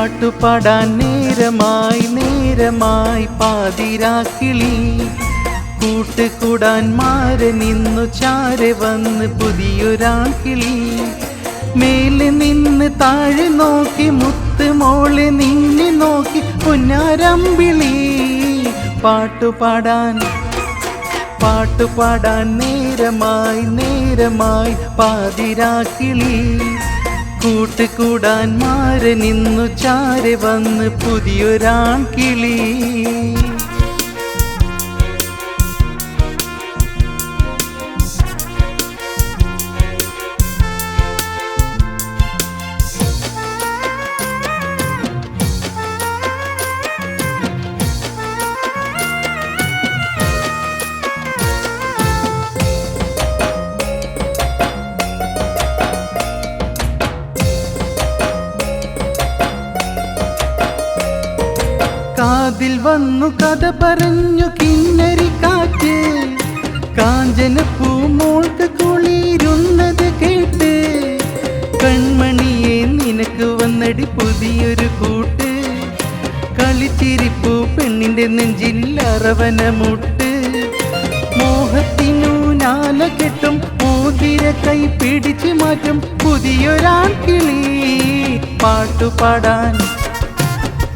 പാട്ടുപാടാൻ നേരമായി നേരമായി പാതിരാക്കിളി കൂട്ടുകൂടാൻ മാറി നിന്നു ചാരെ വന്ന് പുതിയൊരാക്കിളി മേലെ നിന്ന് താഴെ നോക്കി മുത്ത് മോളെ നിന്നെ നോക്കി പൊന്നാരമ്പിളി പാട്ടുപാടാൻ നേരമായി നേരമായി പാതിരാക്കിളി കൂട്ടുകൂടാൻ മാറി നിന്നു ചാരെ വന്ന് പുതിയൊരാൺകിളി കാതിൽ വന്നു കഥ പറഞ്ഞു കിന്നരിക്കാറ്റ് കാഞ്ചനപ്പൂമോൾക്ക് കുളിരുന്നത് കേട്ട് കൺമണിയെ നിനക്ക് വന്നടി പുതിയൊരു കൂട്ട് കളിച്ചിരിപ്പൂ പെണ്ണിന്റെ നെഞ്ചിൽ അറവനമുട്ട് മോഹത്തിനു നാല കെട്ടും മോതിര കൈ പിടിച്ചു മാറ്റും പുതിയൊരാൺകിളി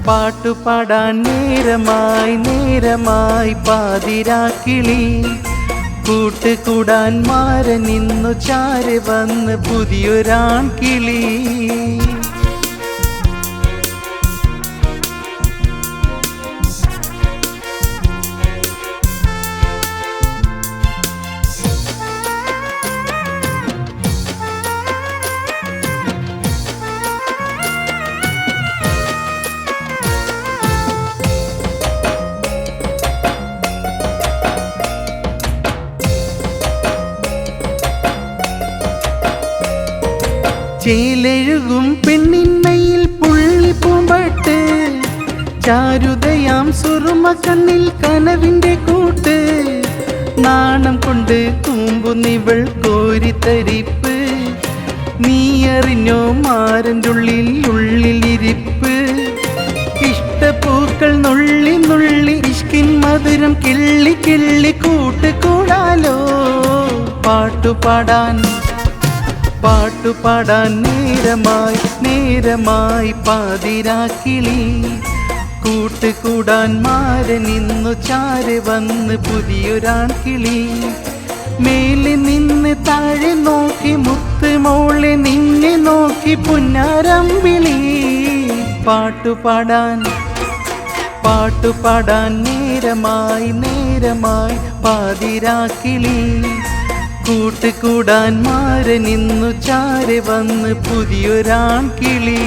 പാട്ടുപാടാൻ നേരമായി നേരമായി പാതിരാക്കിളി കൂട്ടുകൂടാൻ മാറി നിന്നു ചാരെ വന്ന് പുതിയൊരാൺകിളി ചേലെഴുകും പെണ്ണിന്മയിൽ പുള്ളി പൂമ്പട്ട് ചാരുതയാം സുറുമ കണ്ണിൽ കനവിന്റെ കൂട്ട് നാണം കൊണ്ട് കൂമ്പുന്നിവൾ കോരിത്തരിപ്പ് നീ അറിഞ്ഞോ മാരൻ്റെ ഉള്ളിലിരിപ്പ് ഇഷ്ടപ്പൂക്കൾ നുള്ളി നുള്ളി ഇഷ്കിൻ മധുരം കിള്ളി കിള്ളി കൂട്ടുകൂടാലോ പാട്ടുപാടാൻ നേരമായി നേരമായി പാതിരാക്കിളി കൂട്ടുകൂടാൻ മാറി നിന്നു ചാരെ വന്ന് പുതിയൊരാൺകിളി മേലെ നിന്ന് താഴെ നോക്കി മുത്ത് മോളെ നിന്നെ നോക്കി പുന്നാരമ്പിളി പാട്ടുപാടാൻ നേരമായി നേരമായി പാതിരാക്കിളി കൂട്ടുകൂടാൻ മാറി നിന്നു ചാരെ വന്ന് പുതിയൊരാൺകിളി